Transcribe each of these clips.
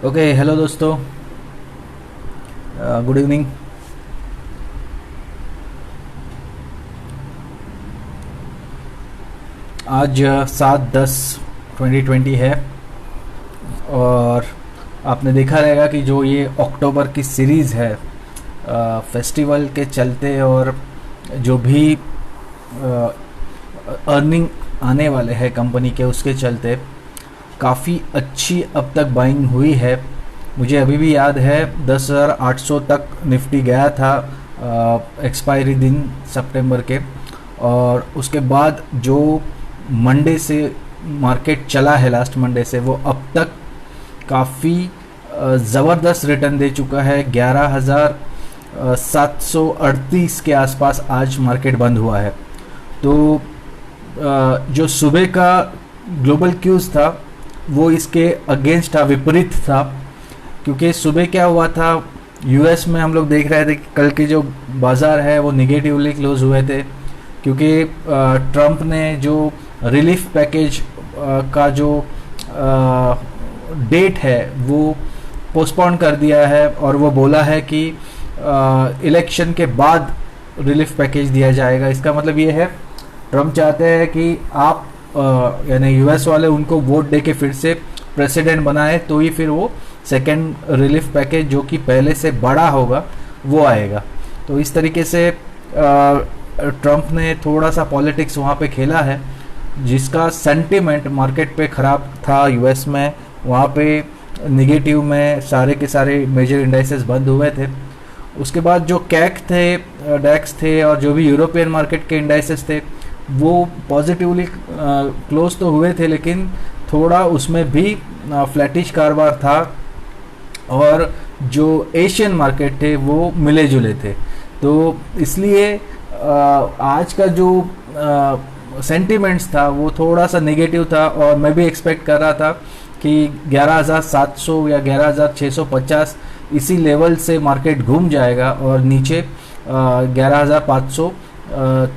Okay, hello दोस्तों। Good evening. आज 7/10/2020 है और आपने देखा रहेगा कि जो ये अक्टूबर की सीरीज़ है फेस्टिवल के चलते और जो भी अर्निंग आने वाले हैं कंपनी के उसके चलते काफ़ी अच्छी अब तक बाइंग हुई है। मुझे अभी भी याद है 10,800 तक निफ्टी गया था एक्सपायरी दिन सितंबर के। और उसके बाद जो मंडे से मार्केट चला है, लास्ट मंडे से, वो अब तक काफ़ी ज़बरदस्त रिटर्न दे चुका है। 11,738 के आसपास आज मार्केट बंद हुआ है। तो जो सुबह का ग्लोबल क्यूज था वो इसके अगेंस्ट था, विपरीत था। क्योंकि सुबह क्या हुआ था, यूएस में हम लोग देख रहे थे कि कल के जो बाज़ार है वो निगेटिवली क्लोज हुए थे। क्योंकि ट्रंप ने जो रिलीफ पैकेज का जो डेट है वो पोस्टपोन कर दिया है और वो बोला है कि इलेक्शन के बाद रिलीफ पैकेज दिया जाएगा। इसका मतलब ये है ट्रंप चाहते हैं कि आप यानी यूएस वाले उनको वोट दे के फिर से प्रेसिडेंट बनाए, तो ही फिर वो सेकेंड रिलीफ पैकेज जो कि पहले से बड़ा होगा वो आएगा। तो इस तरीके से ट्रंप ने थोड़ा सा पॉलिटिक्स वहाँ पे खेला है, जिसका सेंटिमेंट मार्केट पे ख़राब था यूएस में। वहाँ पे निगेटिव में सारे के सारे मेजर इंडाइसेस बंद हुए थे। उसके बाद जो कैक थे, डैक्स थे और जो भी यूरोपियन मार्केट के इंडाइसेस थे वो पॉजिटिवली क्लोज तो हुए थे, लेकिन थोड़ा उसमें भी फ्लैटिश कारोबार था। और जो एशियन मार्केट थे वो मिले जुले थे। तो इसलिए आज का जो सेंटिमेंट्स था वो थोड़ा सा नेगेटिव था और मैं भी एक्सपेक्ट कर रहा था कि 11,700 या 11,650 इसी लेवल से मार्केट घूम जाएगा और नीचे 11,500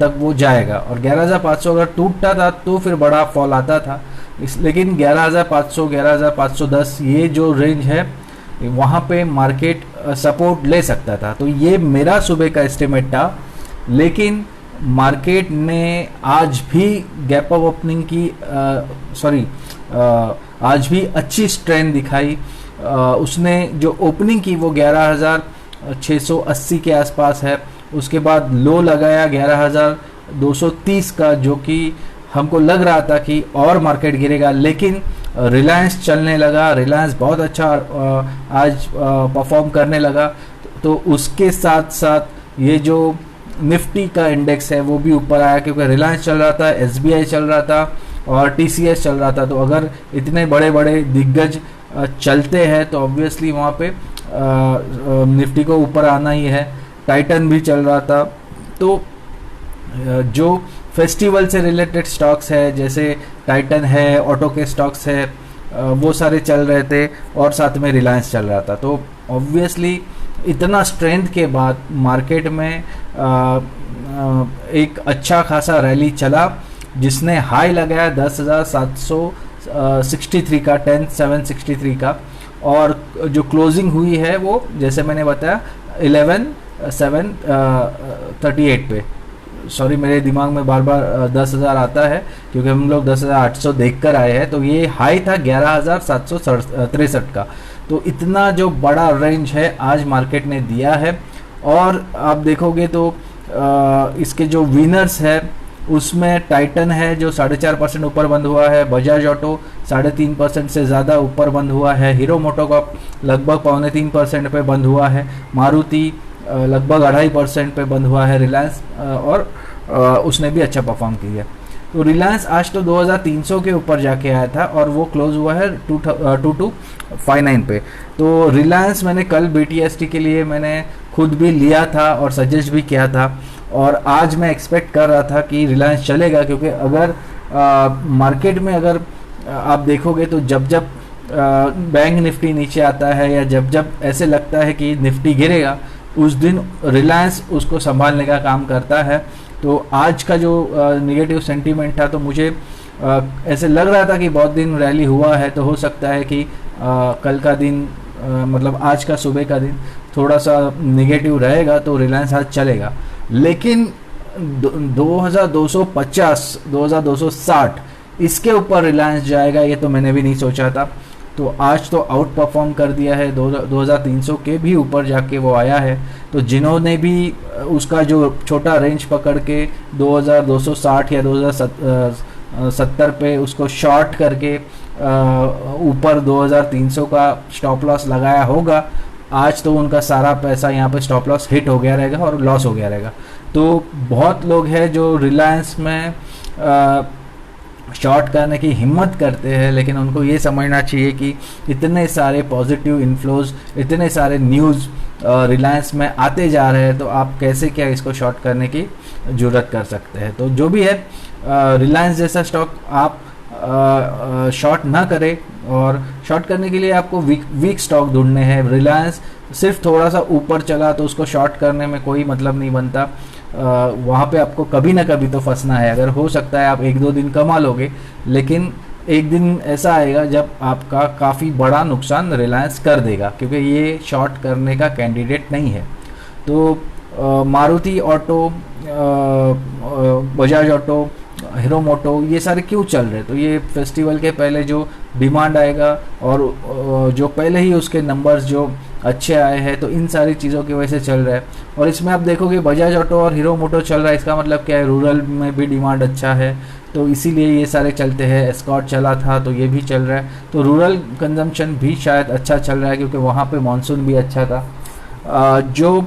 तक वो जाएगा। और 11,500 अगर टूटता था तो फिर बड़ा फॉल आता था। लेकिन 11,500 11,510 ये जो रेंज है वहाँ पे मार्केट सपोर्ट ले सकता था। तो ये मेरा सुबह का एस्टिमेट था। लेकिन मार्केट ने आज भी गैप अप ओपनिंग की आज भी अच्छी स्ट्रेंथ दिखाई। उसने जो ओपनिंग की वो 11,680 के आसपास है। उसके बाद लो लगाया 11,230 का, जो कि हमको लग रहा था कि और मार्केट गिरेगा, लेकिन रिलायंस चलने लगा। रिलायंस बहुत अच्छा आज परफॉर्म करने लगा। तो उसके साथ साथ ये जो निफ्टी का इंडेक्स है वो भी ऊपर आया, क्योंकि रिलायंस चल रहा था, एसबीआई चल रहा था और टीसीएस चल रहा था। तो अगर इतने बड़े बड़े दिग्गज चलते हैं तो ऑब्वियसली वहाँ पे निफ्टी को ऊपर आना ही है। टाइटन भी चल रहा था। तो जो फेस्टिवल से रिलेटेड स्टॉक्स है, जैसे टाइटन है, ऑटो के स्टॉक्स है, वो सारे चल रहे थे और साथ में रिलायंस चल रहा था। तो ऑब्वियसली इतना स्ट्रेंथ के बाद मार्केट में एक अच्छा खासा रैली चला, जिसने हाई लगाया 10,763 का, 10,763 का। और जो क्लोजिंग हुई है वो जैसे मैंने बताया 11,738 पे। सॉरी, मेरे दिमाग में बार बार 10,000 आता है क्योंकि हम लोग 10,800 देख कर आए हैं। तो ये हाई था 11,763 का। तो इतना जो बड़ा रेंज है आज मार्केट ने दिया है। और आप देखोगे तो इसके जो विनर्स है उसमें टाइटन है जो 4.5% ऊपर बंद हुआ है। बजाज ऑटो 3.5% से ज़्यादा ऊपर बंद हुआ है। हीरो मोटोकॉर्प लगभग 2.25% पे बंद हुआ है। मारुति लगभग 2.5% पे बंद हुआ है। रिलायंस और उसने भी अच्छा परफॉर्म किया। तो रिलायंस आज तो 2,300 के ऊपर जाके आया था और वो क्लोज हुआ है 2259 पे। तो रिलायंस मैंने कल BTST के लिए मैंने खुद भी लिया था और सजेस्ट भी किया था। और आज मैं एक्सपेक्ट कर रहा था कि रिलायंस चलेगा, क्योंकि अगर मार्केट में अगर आप देखोगे तो जब जब बैंक निफ्टी नीचे आता है या जब जब ऐसे लगता है कि निफ्टी गिरेगा, उस दिन रिलायंस उसको संभालने का काम करता है। तो आज का जो नेगेटिव सेंटीमेंट था, तो मुझे ऐसे लग रहा था कि बहुत दिन रैली हुआ है तो हो सकता है कि कल का दिन मतलब आज का सुबह का दिन थोड़ा सा नेगेटिव रहेगा तो रिलायंस आज चलेगा, लेकिन 2250 2260 इसके ऊपर रिलायंस जाएगा ये तो मैंने भी नहीं सोचा था। तो आज तो आउट परफॉर्म कर दिया है, 2300 के भी ऊपर जाके वो आया है। तो जिन्होंने भी उसका जो छोटा रेंज पकड़ के 2260 या 2070 पे उसको शॉर्ट करके ऊपर 2300 का स्टॉप लॉस लगाया होगा, आज तो उनका सारा पैसा यहाँ पे स्टॉप लॉस हिट हो गया रहेगा और लॉस हो गया रहेगा। तो बहुत लोग हैं जो रिलायंस में शॉर्ट करने की हिम्मत करते हैं, लेकिन उनको ये समझना चाहिए कि इतने सारे पॉजिटिव इन्फ्लोज, इतने सारे न्यूज़ रिलायंस में आते जा रहे हैं, तो आप कैसे क्या इसको शॉर्ट करने की जरूरत कर सकते हैं। तो जो भी है रिलायंस जैसा स्टॉक आप शॉर्ट ना करें, और शॉर्ट करने के लिए आपको वीक स्टॉक ढूंढने हैं। रिलायंस सिर्फ थोड़ा सा ऊपर चला तो उसको शॉर्ट करने में कोई मतलब नहीं बनता, वहाँ पे आपको कभी ना कभी तो फंसना है। अगर हो सकता है आप 1-2 दिन कमा लोगे, लेकिन एक दिन ऐसा आएगा जब आपका काफ़ी बड़ा नुकसान रिलायंस कर देगा, क्योंकि ये शॉर्ट करने का कैंडिडेट नहीं है। तो Maruti auto, Bajaj auto, Hero moto, ये सारे क्यों चल रहे? तो ये फेस्टिवल के पहले जो डिमांड आएगा और जो पहले ही उसके नंबर्स जो अच्छे आए हैं, तो इन सारी चीज़ों की वजह से चल रहा है। और इसमें आप देखोगे बजाज ऑटो और हीरो मोटो चल रहा है, इसका मतलब क्या है? रूरल में भी डिमांड अच्छा है, तो इसीलिए ये सारे चलते हैं। एस्कॉर्ट चला था तो ये भी चल रहा है, तो रूरल कंजम्पशन भी शायद अच्छा चल रहा है क्योंकि वहाँ पे मानसून भी अच्छा था। जो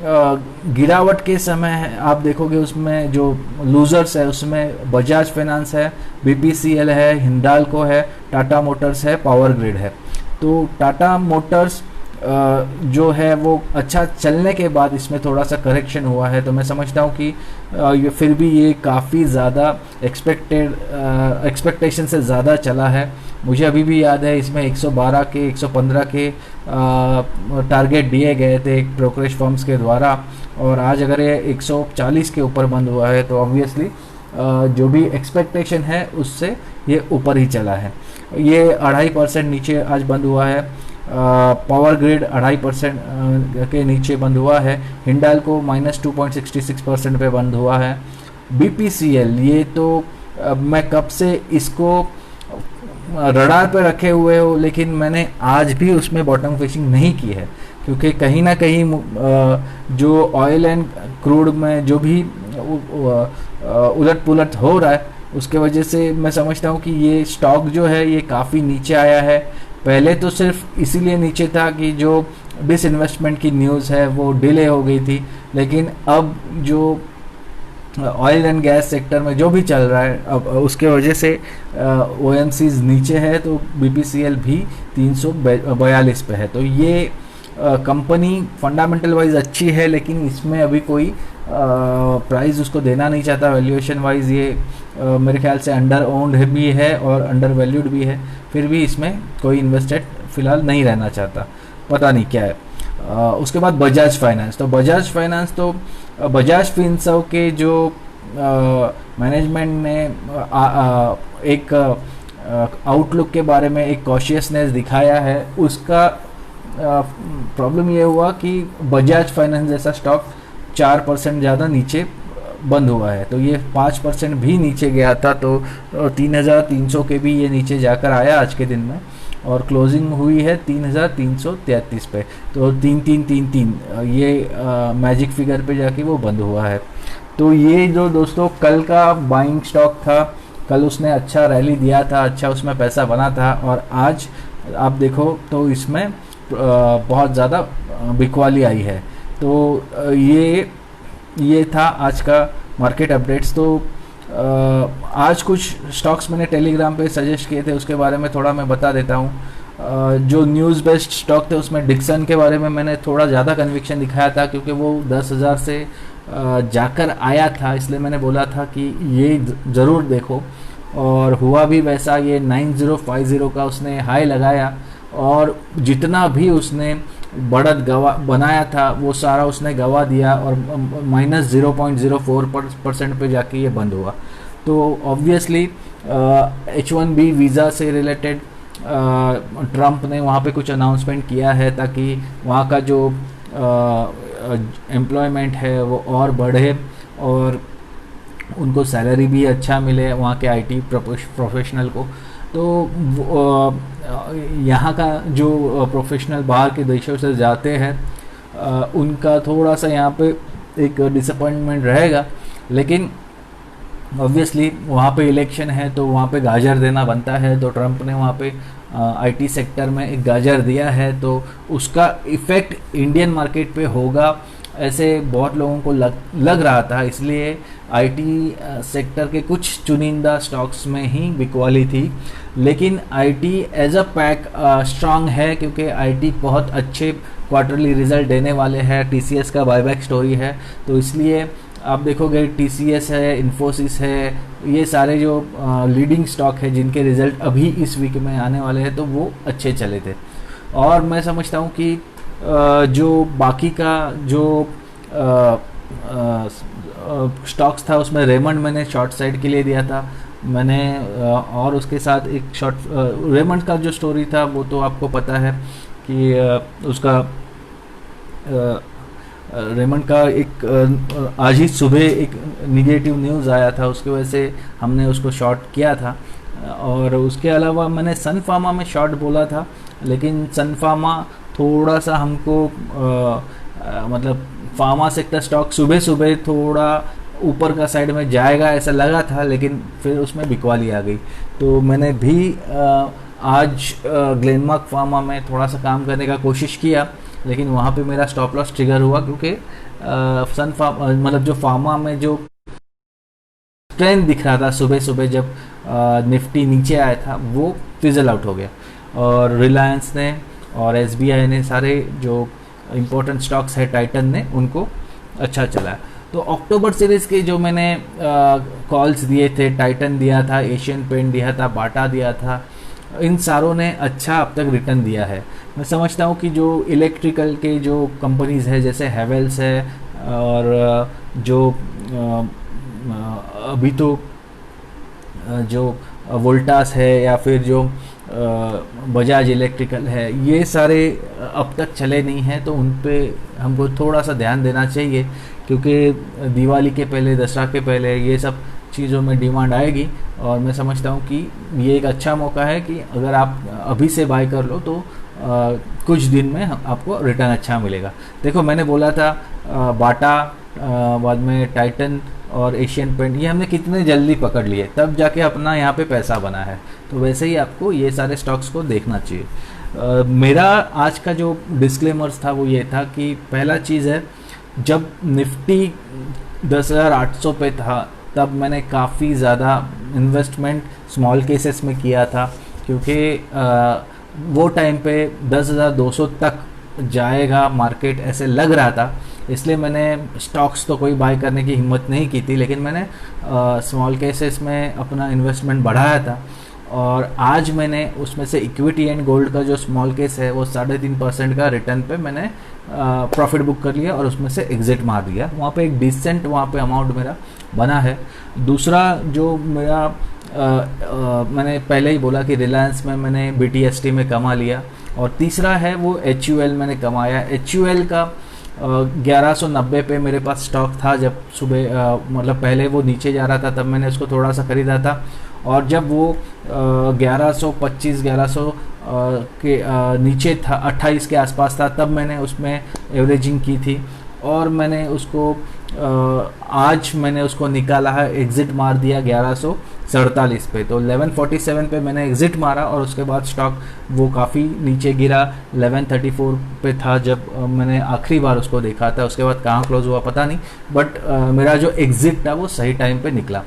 गिरावट के समय है आप देखोगे उसमें जो लूजर्स है उसमें बजाज फाइनेंस है, बीपीसीएल है, हिंडाल्को है, टाटा मोटर्स है, पावर ग्रिड है। तो टाटा मोटर्स जो है वो अच्छा चलने के बाद इसमें थोड़ा सा करेक्शन हुआ है, तो मैं समझता हूँ कि ये फिर भी ये काफ़ी ज़्यादा एक्सपेक्टेशन से ज़्यादा चला है। मुझे अभी भी याद है इसमें 112 के 115 के टारगेट दिए गए थे एक ब्रोकरेज फर्म्स के द्वारा, और आज अगर ये 140 के ऊपर बंद हुआ है तो ऑब्वियसली जो भी एक्सपेक्टेशन है उससे ये ऊपर ही चला है। ये 2.5% नीचे आज बंद हुआ है। पावर ग्रिड 2.5% के नीचे बंद हुआ है। हिंडाल्को -2.66% पे बंद हुआ है। बीपीसीएल ये तो मैं कब से इसको रडार पे रखे हुए हो, लेकिन मैंने आज भी उसमें बॉटम फिशिंग नहीं की है, क्योंकि कहीं ना कहीं जो ऑयल एंड क्रूड में जो भी उलट पुलट हो रहा है उसके वजह से मैं समझता हूँ कि ये स्टॉक जो है ये काफ़ी नीचे आया है। पहले तो सिर्फ इसीलिए नीचे था कि जो डिसइन्वेस्टमेंट की न्यूज़ है वो डिले हो गई थी, लेकिन अब जो ऑयल एंड गैस सेक्टर में जो भी चल रहा है अब उसके वजह से ओएमसीज नीचे है, तो बीपीसीएल भी 342 पे है। तो ये कंपनी फंडामेंटल वाइज अच्छी है, लेकिन इसमें अभी कोई प्राइस उसको देना नहीं चाहता। वैल्यूएशन वाइज ये मेरे ख्याल से अंडर ओन्ड भी है और अंडर वैल्यूड भी है, फिर भी इसमें कोई इन्वेस्टेड फिलहाल नहीं रहना चाहता, पता नहीं क्या है। उसके बाद बजाज फाइनेंस, तो बजाज फाइनेंस तो बजाज फिनसर्व के जो मैनेजमेंट ने एक आउटलुक के बारे में एक कॉशियसनेस दिखाया है, उसका प्रॉब्लम ये हुआ कि बजाज फाइनेंस जैसा स्टॉक 4% ज़्यादा नीचे बंद हुआ है। तो ये 5% भी नीचे गया था, तो 3300 के भी ये नीचे जाकर आया आज के दिन में, और क्लोजिंग हुई है 3333 पे। तो 3333 ये मैजिक फिगर पे जाके वो बंद हुआ है। तो ये जो दोस्तों कल का बाइंग स्टॉक था, कल उसने अच्छा रैली दिया था, अच्छा उसमें पैसा बना था, और आज आप देखो तो इसमें बहुत ज़्यादा बिकवाली आई है। तो ये था आज का मार्केट अपडेट्स। तो आज कुछ स्टॉक्स मैंने टेलीग्राम पे सजेस्ट किए थे, उसके बारे में थोड़ा मैं बता देता हूँ। जो न्यूज़ बेस्ड स्टॉक थे उसमें डिक्सन के बारे में मैंने थोड़ा ज़्यादा कन्विक्शन दिखाया था, क्योंकि वो 10,000 से जाकर आया था, इसलिए मैंने बोला था कि ये ज़रूर देखो, और हुआ भी वैसा। ये 9050 का उसने हाई लगाया, और जितना भी उसने बढ़त बनाया था वो सारा उसने गवा दिया, और -0.04% पे जाके ये बंद हुआ। तो ऑब्वियसली H1B वीज़ा से रिलेटेड ट्रम्प ने वहाँ पे कुछ अनाउंसमेंट किया है ताकि वहाँ का जो एम्प्लॉयमेंट है वो और बढ़े और उनको सैलरी भी अच्छा मिले वहाँ के आईटी प्रोफेशनल को। तो यहाँ का जो प्रोफेशनल बाहर के देशों से जाते हैं उनका थोड़ा सा यहाँ पे एक डिसअपॉइंटमेंट रहेगा, लेकिन ऑब्वियसली वहाँ पे इलेक्शन है तो वहाँ पे गाजर देना बनता है। तो ट्रम्प ने वहाँ पे आईटी सेक्टर में एक गाजर दिया है, तो उसका इफ़ेक्ट इंडियन मार्केट पे होगा ऐसे बहुत लोगों को लग रहा था। इसलिए आईटी सेक्टर के कुछ चुनिंदा स्टॉक्स में ही बिकवाली थी, लेकिन IT as a pack strong है क्योंकि आईटी बहुत अच्छे क्वार्टरली रिजल्ट देने वाले हैं। टीसीएस का बायबैक स्टोरी है, तो इसलिए आप देखोगे टीसीएस है, इन्फोसिस है, ये सारे जो लीडिंग स्टॉक है जिनके रिजल्ट अभी इस वीक में आने वाले हैं तो वो अच्छे चले थे। और मैं समझता हूँ कि जो बाकी का जो स्टॉक्स था उसमें रेमंड मैंने शॉर्ट साइड के लिए दिया था मैंने, और उसके साथ एक शॉर्ट रेमंड का जो स्टोरी था वो तो आपको पता है कि उसका रेमंड का एक आज ही सुबह एक निगेटिव न्यूज़ आया था, उसकी वजह से हमने उसको शॉर्ट किया था। और उसके अलावा मैंने सन फार्मा में शॉर्ट बोला था, लेकिन सन फार्मा थोड़ा सा हमको मतलब फार्मा सेक्टर स्टॉक सुबह सुबह थोड़ा ऊपर का साइड में जाएगा ऐसा लगा था, लेकिन फिर उसमें बिकवाली आ गई। तो मैंने भी आज ग्लेनमार्क फार्मा में थोड़ा सा काम करने का कोशिश किया, लेकिन वहाँ पे मेरा स्टॉप लॉस ट्रिगर हुआ क्योंकि सन फार्मा मतलब जो फार्मा में जो ट्रेंड दिख रहा था सुबह सुबह जब निफ्टी नीचे आया था वो फिजल आउट हो गया। और रिलायंस ने और एसबीआई ने सारे जो इम्पोर्टेंट स्टॉक्स है टाइटन ने उनको अच्छा चला। तो अक्टूबर सीरीज़ के जो मैंने कॉल्स दिए थे, टाइटन दिया था, एशियन पेंट दिया था, बाटा दिया था, इन सारों ने अच्छा अब तक रिटर्न दिया है। मैं समझता हूँ कि जो इलेक्ट्रिकल के जो कंपनीज़ है जैसे हेवेल्स है और जो अभी तो जो वोल्टास है या फिर जो बजाज इलेक्ट्रिकल है, ये सारे अब तक चले नहीं हैं, तो उन पे हमको थोड़ा सा ध्यान देना चाहिए क्योंकि दिवाली के पहले, दसरा के पहले ये सब चीज़ों में डिमांड आएगी। और मैं समझता हूँ कि ये एक अच्छा मौका है कि अगर आप अभी से बाय कर लो तो कुछ दिन में आपको रिटर्न अच्छा मिलेगा। देखो मैंने बोला था बाटा, बाद में टाइटन और एशियन पेंट, ये हमने कितने जल्दी पकड़ लिए, तब जाके अपना यहाँ पे पैसा बना है। तो वैसे ही आपको ये सारे स्टॉक्स को देखना चाहिए। मेरा आज का जो डिस्क्लेमर्स था वो ये था कि पहला चीज़ है, जब निफ्टी 10,800 पे था तब मैंने काफ़ी ज़्यादा इन्वेस्टमेंट स्मॉल केसेस में किया था क्योंकि वो टाइम पे 10,200 तक जाएगा मार्केट ऐसे लग रहा था, इसलिए मैंने स्टॉक्स तो कोई बाय करने की हिम्मत नहीं की थी, लेकिन मैंने स्मॉल केसेस में अपना इन्वेस्टमेंट बढ़ाया था। और आज मैंने उसमें से इक्विटी एंड गोल्ड का जो स्मॉल केस है वो 3.5% का रिटर्न पे मैंने प्रॉफिट बुक कर लिया और उसमें से एग्जिट मार दिया। वहाँ पे एक डिसेंट वहाँ पे अमाउंट मेरा बना है। दूसरा जो मेरा मैंने पहले ही बोला कि रिलायंस में मैंने BTST में कमा लिया, और तीसरा है वो HUL मैंने कमाया। HUL का 1190 पे मेरे पास स्टॉक था जब सुबह मतलब पहले वो नीचे जा रहा था तब मैंने उसको थोड़ा सा ख़रीदा था, और जब वो 1125-1100 के नीचे था, 28 के आसपास था, तब मैंने उसमें एवरेजिंग की थी और मैंने उसको आज मैंने उसको निकाला है, एग्ज़िट मार दिया 1147 पे। तो 1147 पे मैंने एग्ज़िट मारा और उसके बाद स्टॉक वो काफ़ी नीचे गिरा, 1134 पे था जब मैंने आखिरी बार उसको देखा था। उसके बाद कहाँ क्लोज हुआ पता नहीं, बट मेरा जो एग्ज़िट था वो सही टाइम पे निकला।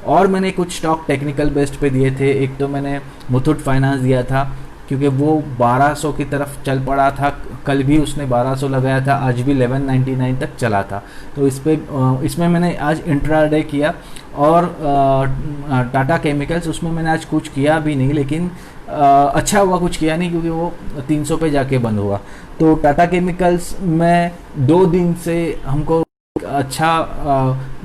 और मैंने कुछ स्टॉक टेक्निकल बेस्ड पे दिए थे। एक तो मैंने मुथूट फाइनेंस दिया था क्योंकि वो 1200 की तरफ चल पड़ा था, कल भी उसने 1200 लगाया था, आज भी 1199 तक चला था। तो इसमें मैंने आज इंट्राडे किया। और टाटा केमिकल्स, उसमें मैंने आज कुछ किया भी नहीं, लेकिन अच्छा हुआ कुछ किया नहीं क्योंकि वो 300 पे जाके बंद हुआ। तो टाटा केमिकल्स में 2 दिन से हमको अच्छा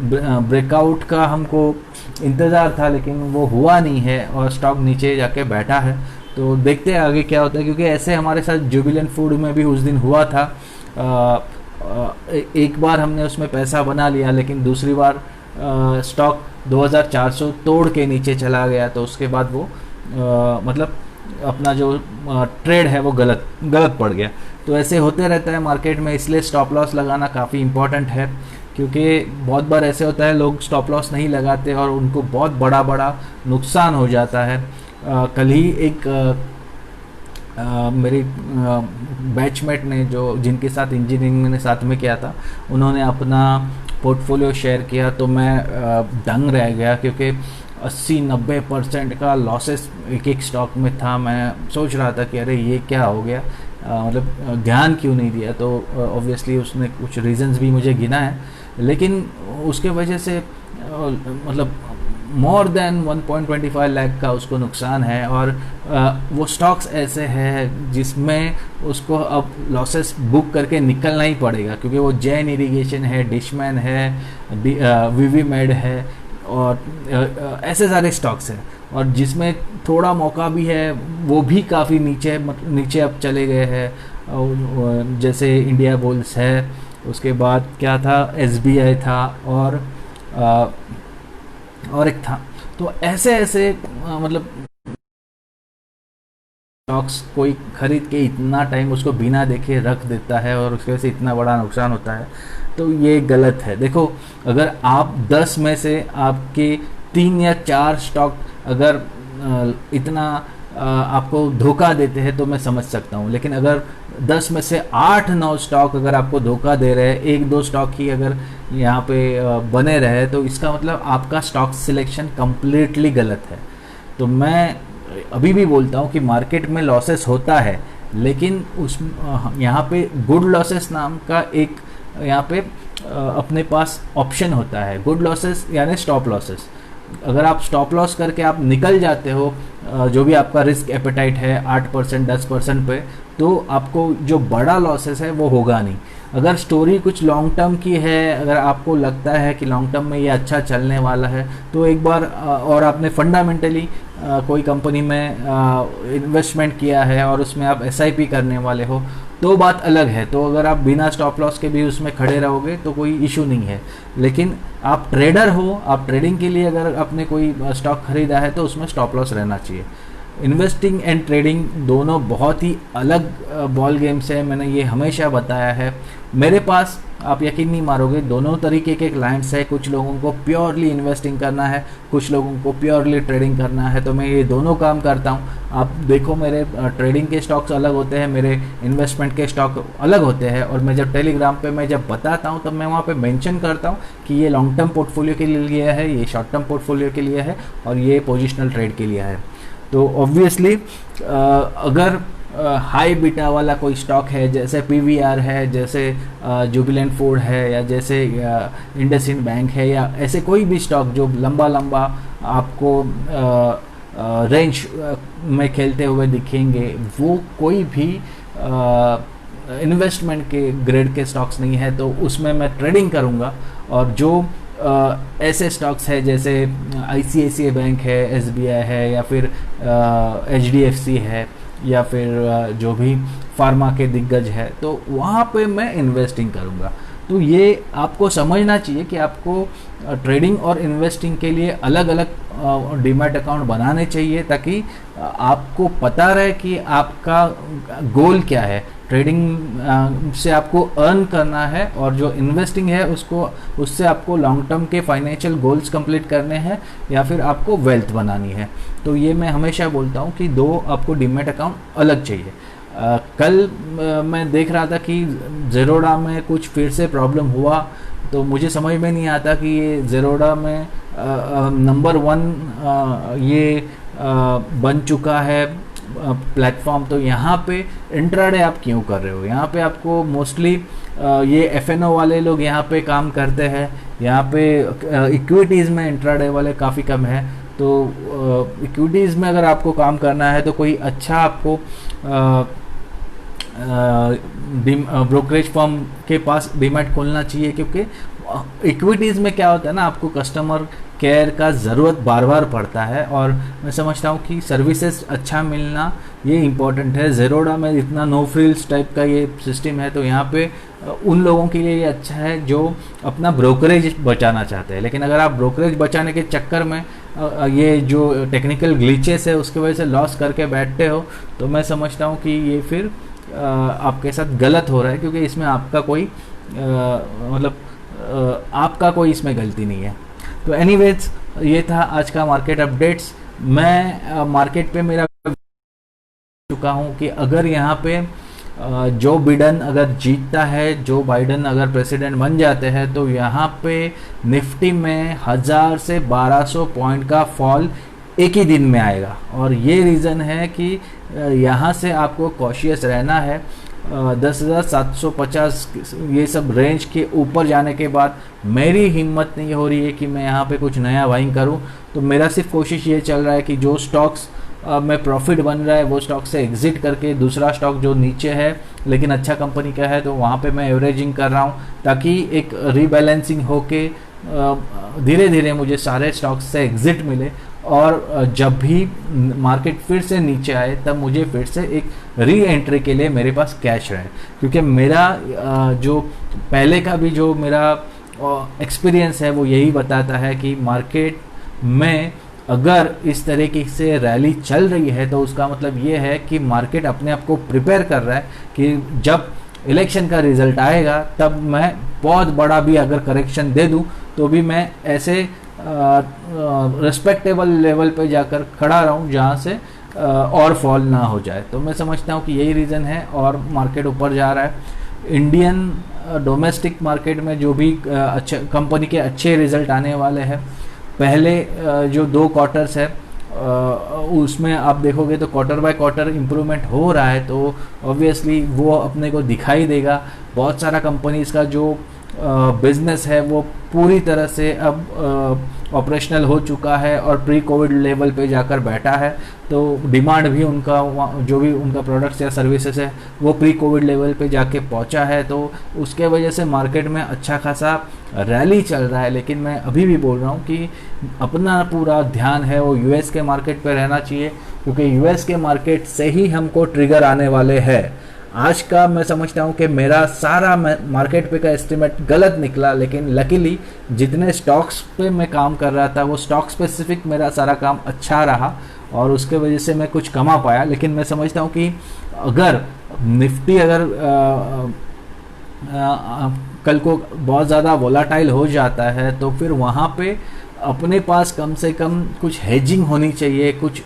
ब्रेकआउट का हमको इंतज़ार था, लेकिन वो हुआ नहीं है और स्टॉक नीचे जाके बैठा है। तो देखते हैं आगे क्या होता है, क्योंकि ऐसे हमारे साथ जुबिलेंट फूड में भी उस दिन हुआ था। एक बार हमने उसमें पैसा बना लिया, लेकिन दूसरी बार स्टॉक 2400 तोड़ के नीचे चला गया, तो उसके बाद वो मतलब अपना जो ट्रेड है वो गलत गलत पड़ गया। तो ऐसे होते रहता है मार्केट में, इसलिए स्टॉप लॉस लगाना काफ़ी इम्पॉर्टेंट है, क्योंकि बहुत बार ऐसे होता है लोग स्टॉप लॉस नहीं लगाते और उनको बहुत बड़ा बड़ा नुकसान हो जाता है। कल ही एक मेरी बैचमेट ने, जो जिनके साथ इंजीनियरिंग मैंने साथ में किया था, उन्होंने अपना पोर्टफोलियो शेयर किया, तो मैं दंग रह गया, क्योंकि 80-90% का लॉसेस एक एक स्टॉक में था। मैं सोच रहा था कि अरे ये क्या हो गया, मतलब ध्यान क्यों नहीं दिया। तो ऑब्वियसली उसने कुछ रीजंस भी मुझे गिना है, लेकिन उसके वजह से मतलब मोर देन 1.25 लाख का उसको नुकसान है। और वो स्टॉक्स ऐसे हैं जिसमें उसको अब लॉसेस बुक करके निकलना ही पड़ेगा, क्योंकि वो जैन इरिगेशन है, डिशमैन है, विवीमेड है, और ऐसे सारे स्टॉक्स हैं। और जिसमें थोड़ा मौका भी है वो भी काफ़ी नीचे अब चले गए हैं, जैसे इंडिया बुल्स है, उसके बाद क्या था, SBI था, और एक था। तो ऐसे ऐसे मतलब स्टॉक्स कोई खरीद के इतना टाइम उसको बिना देखे रख देता है और उसकी वजह से इतना बड़ा नुकसान होता है, तो ये गलत है। देखो, अगर आप 10 में से आपके 3 या 4 स्टॉक अगर इतना आपको धोखा देते हैं तो मैं समझ सकता हूँ, लेकिन अगर 10 में से 8-9 स्टॉक अगर आपको धोखा दे रहे हैं, 1-2 स्टॉक ही अगर यहाँ पे बने रहे, तो इसका मतलब आपका स्टॉक सिलेक्शन कम्प्लीटली गलत है। तो मैं अभी भी बोलता हूँ कि मार्केट में लॉसेस होता है, लेकिन उस यहाँ पे गुड लॉसेस नाम का एक यहाँ पे अपने पास ऑप्शन होता है। गुड लॉसेस यानी स्टॉप लॉसेस। अगर आप स्टॉप लॉस करके आप निकल जाते हो, जो भी आपका रिस्क एपेटाइट है 8% 10% पे, तो आपको जो बड़ा लॉसेस है वो होगा नहीं। अगर स्टोरी कुछ लॉन्ग टर्म की है, अगर आपको लगता है कि लॉन्ग टर्म में ये अच्छा चलने वाला है, तो एक बार और आपने फंडामेंटली कोई कंपनी में इन्वेस्टमेंट किया है और उसमें आप SIP करने वाले हो, तो बात अलग है। तो अगर आप बिना स्टॉप लॉस के भी उसमें खड़े रहोगे तो कोई इशू नहीं है। लेकिन आप ट्रेडर हो, आप ट्रेडिंग के लिए अगर आपने कोई स्टॉक खरीदा है तो उसमें स्टॉप लॉस रहना चाहिए। इन्वेस्टिंग एंड ट्रेडिंग दोनों बहुत ही अलग बॉल गेम्स है, मैंने ये हमेशा बताया है। मेरे पास आप यकीन नहीं मारोगे, दोनों तरीके के क्लाइंट्स हैं। कुछ लोगों को प्योरली इन्वेस्टिंग करना है, कुछ लोगों को प्योरली ट्रेडिंग करना है, तो मैं ये दोनों काम करता हूँ। आप देखो, मेरे ट्रेडिंग के स्टॉक्स अलग होते हैं, मेरे इन्वेस्टमेंट के स्टॉक अलग होते हैं। और मैं जब टेलीग्राम पे मैं जब बताता हूँ तब मैं वहाँ पे मेंशन करता हूँ कि ये लॉन्ग टर्म पोर्टफोलियो के लिए है, ये शॉर्ट टर्म पोर्टफोलियो के लिए है, और ये पोजिशनल ट्रेड के लिए है। तो ऑब्वियसली अगर हाई बीटा वाला कोई स्टॉक है, जैसे PVR है, जैसे जुबिलेंट फूड है, या जैसे इंडसइंड बैंक है, या ऐसे कोई भी स्टॉक जो लंबा लंबा आपको रेंज में खेलते हुए दिखेंगे, वो कोई भी इन्वेस्टमेंट के ग्रेड के स्टॉक्स नहीं है, तो उसमें मैं ट्रेडिंग करूँगा। और जो ऐसे स्टॉक्स है जैसे ICICI बैंक है, SBI है, या फिर HDFC है, या फिर जो भी फार्मा के दिग्गज है, तो वहाँ पे मैं इन्वेस्टिंग करूँगा। तो ये आपको समझना चाहिए कि आपको ट्रेडिंग और इन्वेस्टिंग के लिए अलग अलग डीमैट अकाउंट बनाने चाहिए, ताकि आपको पता रहे कि आपका गोल क्या है। ट्रेडिंग से आपको अर्न करना है, और जो इन्वेस्टिंग है उससे आपको लॉन्ग टर्म के फाइनेंशियल गोल्स कंप्लीट करने हैं, या फिर आपको वेल्थ बनानी है। तो ये मैं हमेशा बोलता हूँ कि दो आपको डीमैट अकाउंट अलग चाहिए। कल मैं देख रहा था कि ज़ेरोडा में कुछ फिर से प्रॉब्लम हुआ, तो मुझे समझ में नहीं आता कि ये ज़ेरोडा में नंबर 1 ये बन चुका है प्लेटफॉर्म, तो यहाँ पे इंट्राडे आप क्यों कर रहे हो? यहाँ पे आपको मोस्टली ये FNO वाले लोग यहाँ पे काम करते हैं, यहाँ पे इक्विटीज़ में इंट्राडे वाले काफ़ी कम है। तो इक्विटीज़ में अगर आपको काम करना है तो कोई अच्छा आपको ब्रोकरेज फर्म के पास डीमैट खोलना चाहिए, क्योंकि इक्विटीज़ में क्या होता है ना, आपको कस्टमर केयर का ज़रूरत बार बार पड़ता है, और मैं समझता हूँ कि सर्विसेज अच्छा मिलना ये इम्पोर्टेंट है। ज़ेरोडा में इतना नो फ्रिल्स टाइप का ये सिस्टम है, तो यहाँ पे उन लोगों के लिए ये अच्छा है जो अपना ब्रोकरेज बचाना चाहते हैं। लेकिन अगर आप ब्रोकरेज बचाने के चक्कर में ये जो टेक्निकल ग्लिचेस है उसकी वजह से लॉस करके बैठते हो, तो मैं समझता हूँ कि ये फिर आपके साथ गलत हो रहा है, क्योंकि इसमें आपका कोई आपका कोई इसमें गलती नहीं है। तो एनीवेज ये था आज का मार्केट अपडेट्स। मैं मार्केट पे मेरा चुका हूँ कि अगर यहाँ पे जो बिडेन अगर जीतता है, जो बाइडन अगर प्रेसिडेंट बन जाते हैं, तो यहाँ पे निफ्टी में 1000 से 1200 पॉइंट का फॉल एक ही दिन में आएगा। और ये रीज़न है कि यहाँ से आपको कॉशियस रहना है। 10,750 ये सब रेंज के ऊपर जाने के बाद मेरी हिम्मत नहीं हो रही है कि मैं यहाँ पे कुछ नया बाइंग करूँ। तो मेरा सिर्फ कोशिश ये चल रहा है कि जो स्टॉक्स में प्रॉफिट बन रहा है वो स्टॉक से एग्जिट करके दूसरा स्टॉक जो नीचे है लेकिन अच्छा कंपनी का है तो वहाँ पे मैं एवरेजिंग कर रहा हूँ, ताकि एक रीबैलेंसिंग होके धीरे धीरे मुझे सारे स्टॉक्स से एग्जिट मिले, और जब भी मार्केट फिर से नीचे आए तब मुझे फिर से एक री एंट्री के लिए मेरे पास कैश रहे। क्योंकि मेरा जो पहले का भी जो मेरा एक्सपीरियंस है वो यही बताता है कि मार्केट में अगर इस तरीके से रैली चल रही है तो उसका मतलब ये है कि मार्केट अपने आप को प्रिपेयर कर रहा है कि जब इलेक्शन का रिजल्ट आएगा तब मैं बहुत बड़ा भी अगर करेक्शन दे दूं तो भी मैं ऐसे रिस्पेक्टेबल लेवल पे जाकर खड़ा रहूं जहां से और फॉल ना हो जाए। तो मैं समझता हूं कि यही रीज़न है और मार्केट ऊपर जा रहा है। इंडियन डोमेस्टिक मार्केट में जो भी अच्छे कंपनी के अच्छे रिजल्ट आने वाले हैं, पहले जो 2 क्वार्टर्स है उसमें आप देखोगे तो क्वार्टर बाय क्वार्टर इम्प्रूवमेंट हो रहा है, तो ऑब्वियसली वो अपने को दिखाई देगा। बहुत सारा कंपनीज का जो बिजनेस है वो पूरी तरह से अब ऑपरेशनल हो चुका है और प्री कोविड लेवल पे जाकर बैठा है। तो डिमांड भी उनका जो भी उनका प्रोडक्ट्स या सर्विसेज है वो प्री कोविड लेवल पे जाके पहुंचा है। तो उसके वजह से मार्केट में अच्छा खासा रैली चल रहा है। लेकिन मैं अभी भी बोल रहा हूँ कि अपना पूरा ध्यान है वो यूएस के मार्केट पे रहना चाहिए, क्योंकि यूएस के मार्केट से ही हमको ट्रिगर आने वाले हैं। आज का मैं समझता हूँ कि मेरा सारा मार्केट पे का एस्टिमेट गलत निकला, लेकिन लकीली जितने स्टॉक्स पे मैं काम कर रहा था वो स्टॉक स्पेसिफिक मेरा सारा काम अच्छा रहा और उसके वजह से मैं कुछ कमा पाया। लेकिन मैं समझता हूँ कि अगर निफ्टी अगर कल को बहुत ज़्यादा वोलाटाइल हो जाता है तो फिर वहाँ पे अपने पास कम से कम कुछ हेजिंग होनी चाहिए, कुछ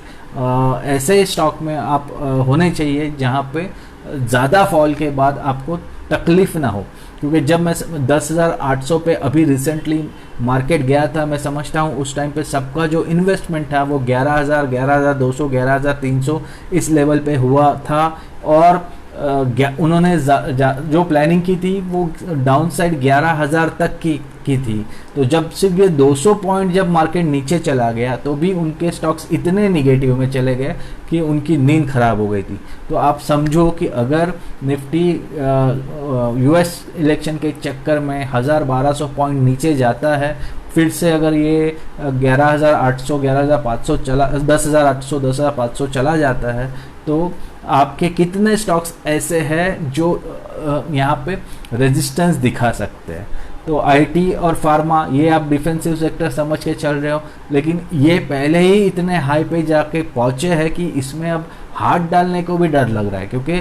ऐसे स्टॉक में आप होने चाहिए जहाँ पे ज़्यादा फॉल के बाद आपको तकलीफ ना हो। क्योंकि जब मैं 10,800 पे अभी रिसेंटली मार्केट गया था, मैं समझता हूँ उस टाइम पे सबका जो इन्वेस्टमेंट था वो 11,000, 11,200, 11,300 इस लेवल पे हुआ था। और उन्होंने जो प्लानिंग की थी वो डाउन साइड 11,000 तक की थी। तो जब सिर्फ ये 200 पॉइंट जब मार्केट नीचे चला गया तो भी उनके स्टॉक्स इतने निगेटिव में चले गए कि उनकी नींद खराब हो गई थी। तो आप समझो कि अगर निफ्टी यूएस इलेक्शन के चक्कर में 1,000-1,200 पॉइंट नीचे जाता है, फिर से अगर ये 11,800, 11,500 चला 10,800, 10,500 चला जाता है तो आपके कितने स्टॉक्स ऐसे हैं जो यहाँ पे रेजिस्टेंस दिखा सकते हैं। तो आईटी और फार्मा ये आप डिफेंसिव सेक्टर समझ के चल रहे हो, लेकिन ये पहले ही इतने हाई पे जाके पहुँचे हैं कि इसमें अब हाथ डालने को भी डर लग रहा है, क्योंकि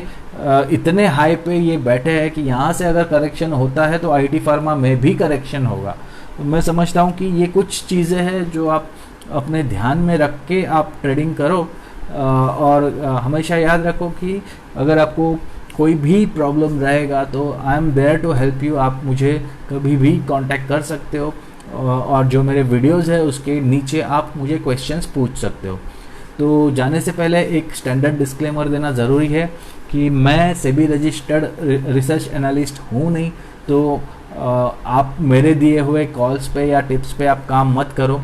इतने हाई पे ये बैठे हैं कि यहाँ से अगर करेक्शन होता है तो आईटी फार्मा में भी करेक्शन होगा। तो मैं समझता हूँ कि ये कुछ चीज़ें हैं जो आप अपने ध्यान में रख के आप ट्रेडिंग करो। और हमेशा याद रखो कि अगर आपको कोई भी प्रॉब्लम रहेगा तो I am there to help you. आप मुझे कभी भी कांटेक्ट कर सकते हो और जो मेरे वीडियोस है उसके नीचे आप मुझे क्वेश्चंस पूछ सकते हो। तो जाने से पहले एक स्टैंडर्ड डिस्क्लेमर देना ज़रूरी है कि मैं सेबी रजिस्टर्ड रिसर्च एनालिस्ट हूँ नहीं, तो आप मेरे दिए हुए कॉल्स पे या टिप्स पे आप काम मत करो।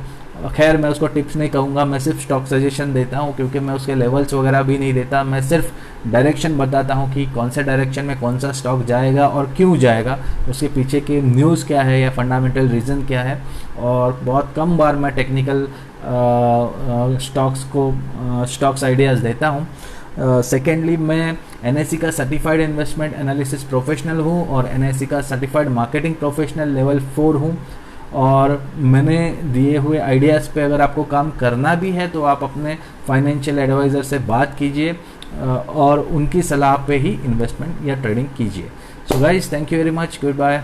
खैर मैं उसको टिप्स नहीं कहूँगा, मैं सिर्फ स्टॉक सजेशन देता हूँ, क्योंकि मैं उसके लेवल्स वगैरह भी नहीं देता। मैं सिर्फ डायरेक्शन बताता हूँ कि कौन सा डायरेक्शन में कौन सा स्टॉक जाएगा और क्यों जाएगा, उसके पीछे के न्यूज़ क्या है या फंडामेंटल रीज़न क्या है। और बहुत कम बार मैं टेक्निकल स्टॉक्स आइडियाज़ देता हूँ। सेकेंडली, मैं NSE का सर्टिफाइड इन्वेस्टमेंट एनालिसिस प्रोफेशनल हूँ और NSE का सर्टिफाइड मार्केटिंग प्रोफेशनल लेवल 4 हूँ। और मैंने दिए हुए आइडियाज़ पे अगर आपको काम करना भी है तो आप अपने फाइनेंशियल एडवाइज़र से बात कीजिए और उनकी सलाह पे ही इन्वेस्टमेंट या ट्रेडिंग कीजिए। So guys, thank you very much, good bye.